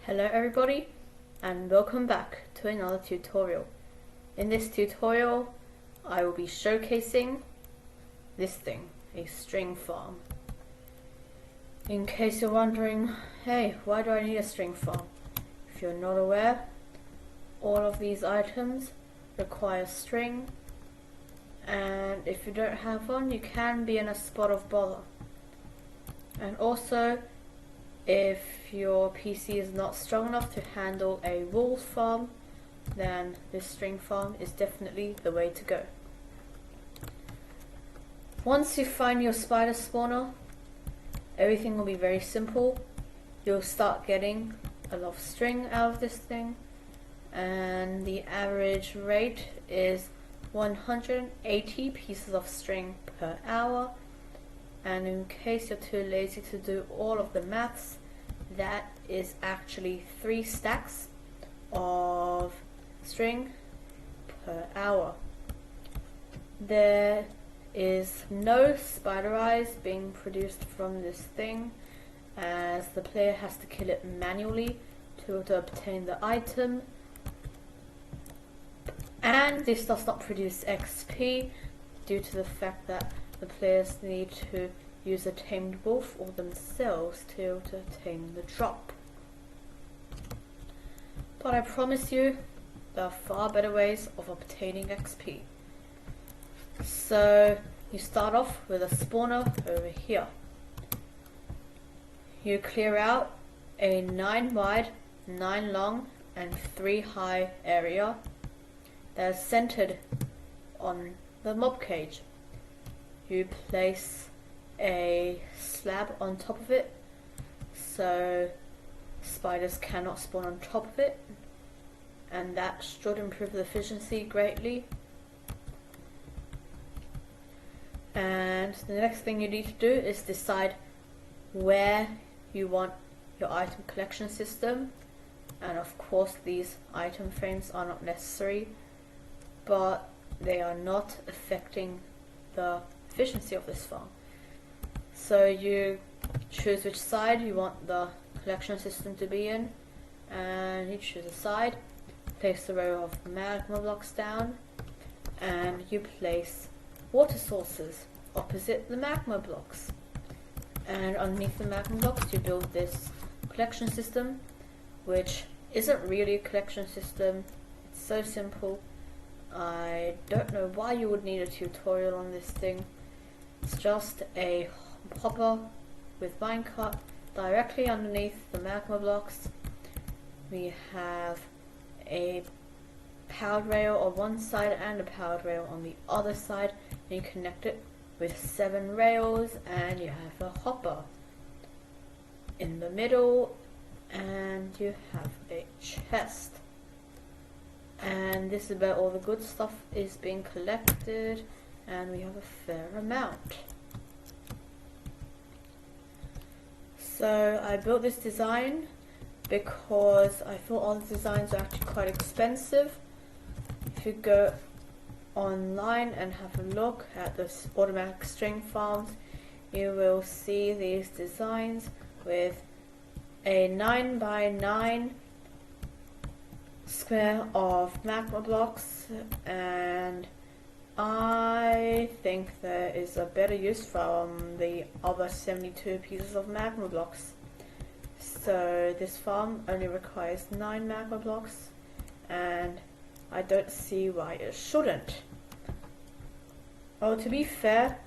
Hello everybody and welcome back to another tutorial. In this tutorial I will be showcasing this thing, a string farm. In case you're wondering, hey, why do I need a string farm? If you're not aware, all of these items require string, and if you don't have one you can be in a spot of bother. And also, if your PC is not strong enough to handle a wool farm, then this string farm is definitely the way to go. Once you find your spider spawner, everything will be very simple. You'll start getting a lot of string out of this thing, and the average rate is 180 pieces of string per hour. And in case you're too lazy to do all of the maths, that is actually 3 stacks of string per hour. There is no spider eyes being produced from this thing, as the player has to kill it manually to obtain the item. And this does not produce XP due to the fact that the players need to use a tamed wolf or themselves to obtain the drop. But I promise you, there are far better ways of obtaining XP. So you start off with a spawner over here. You clear out a 9 wide, 9 long and 3 high area that is centered on the mob cage. You place a slab on top of it so spiders cannot spawn on top of it, and that should improve the efficiency greatly. And the next thing you need to do is decide where you want your item collection system, and of course these item frames are not necessary, but they are not affecting the efficiency of this farm. So you choose which side you want the collection system to be in, and you choose a side, place a row of magma blocks down, and you place water sources opposite the magma blocks. And underneath the magma blocks you build this collection system, which isn't really a collection system. It's so simple. I don't know why you would need a tutorial on this thing. It's just a hopper with minecart directly underneath the magma blocks. We have a powered rail on one side and a powered rail on the other side, and you connect it with 7 rails, and you have a hopper in the middle, and you have a chest. And this is where all the good stuff is being collected, and we have a fair amount. So I built this design because I thought all the designs are actually quite expensive. If you go online and have a look at the automatic string farms, you will see these designs with a 9 by 9 square of magma blocks, and I think there is a better use from the other 72 pieces of magma blocks. So this farm only requires 9 magma blocks, and I don't see why it shouldn't. Oh, to be fair,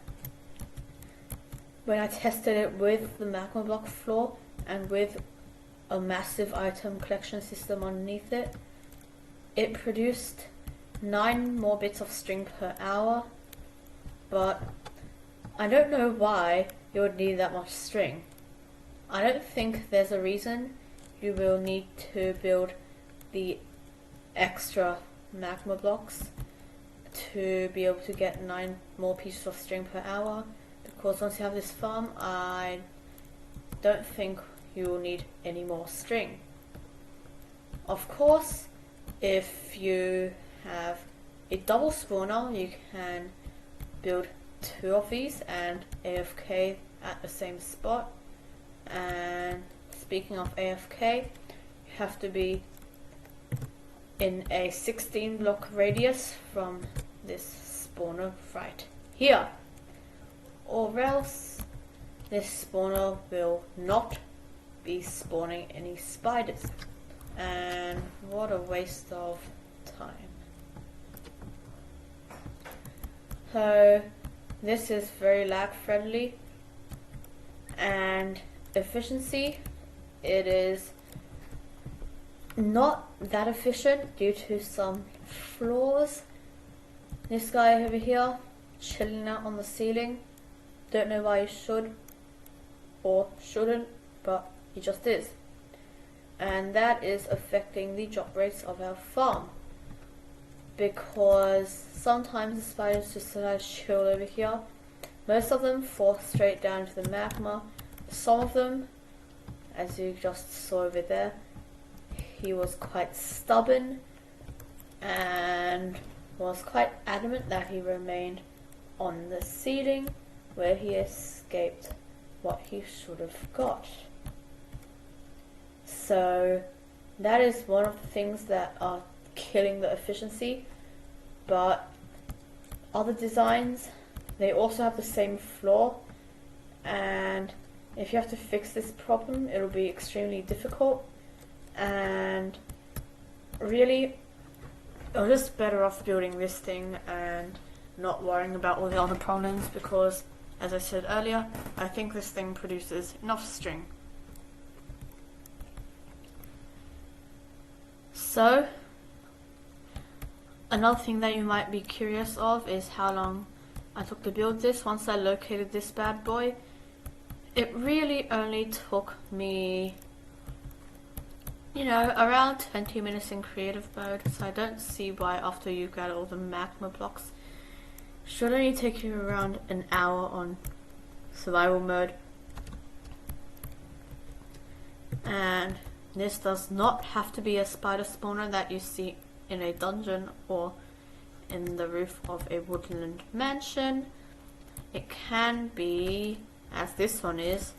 when I tested it with the magma block floor and with a massive item collection system underneath it, it produced 9 more bits of string per hour, but I don't know why you would need that much string. I don't think there's a reason you will need to build the extra magma blocks to be able to get 9 more pieces of string per hour, because once you have this farm, I don't think you will need any more string. Of course, if you have a double spawner, you can build 2 of these and AFK at the same spot. And speaking of AFK, you have to be in a 16 block radius from this spawner right here, or else this spawner will not be spawning any spiders. And what a waste of time. So this is very lag friendly, and efficiency, it is not that efficient due to some flaws. This guy over here chilling out on the ceiling, don't know why he should or shouldn't, but he just is, and that is affecting the drop rates of our farm, because sometimes the spiders just chill over here. Most of them fall straight down to the magma. Some of them, as you just saw over there, he was quite stubborn and was quite adamant that he remained on the ceiling, where he escaped what he should have got. So that is one of the things that are killing the efficiency. But other designs, they also have the same flaw, and if you have to fix this problem, it'll be extremely difficult, and really you're just better off building this thing and not worrying about all the other problems, because as I said earlier, I think this thing produces enough string. So another thing that you might be curious of is how long I took to build this. Once I located this bad boy, it really only took me, around 20 minutes in creative mode, so I don't see why after you get all the magma blocks, it should only take you around an hour on survival mode. And this does not have to be a spider spawner that you see in a dungeon or in the roof of a woodland mansion. It can be, as this one is,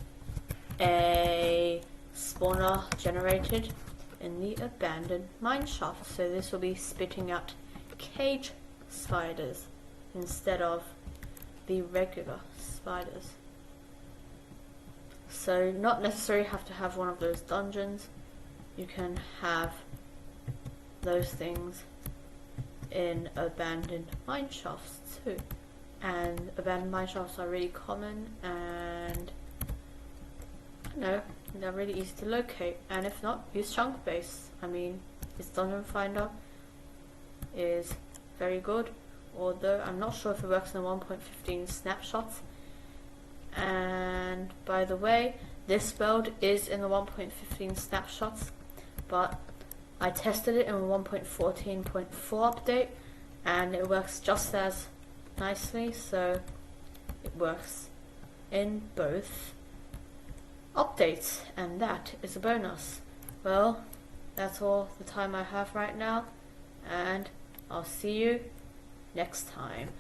a spawner generated in the abandoned mineshaft. So this will be spitting out cage spiders instead of the regular spiders. So not necessarily have to have one of those dungeons. You can have those things in abandoned mineshafts too. And abandoned mineshafts are really common, and they're really easy to locate. And if not, use chunk base. I mean, this dungeon finder is very good, although I'm not sure if it works in the 1.15 snapshots. And by the way, this build is in the 1.15 snapshots, but I tested it in a 1.14.4 update and it works just as nicely, so it works in both updates, and that is a bonus. Well, that's all the time I have right now, and I'll see you next time.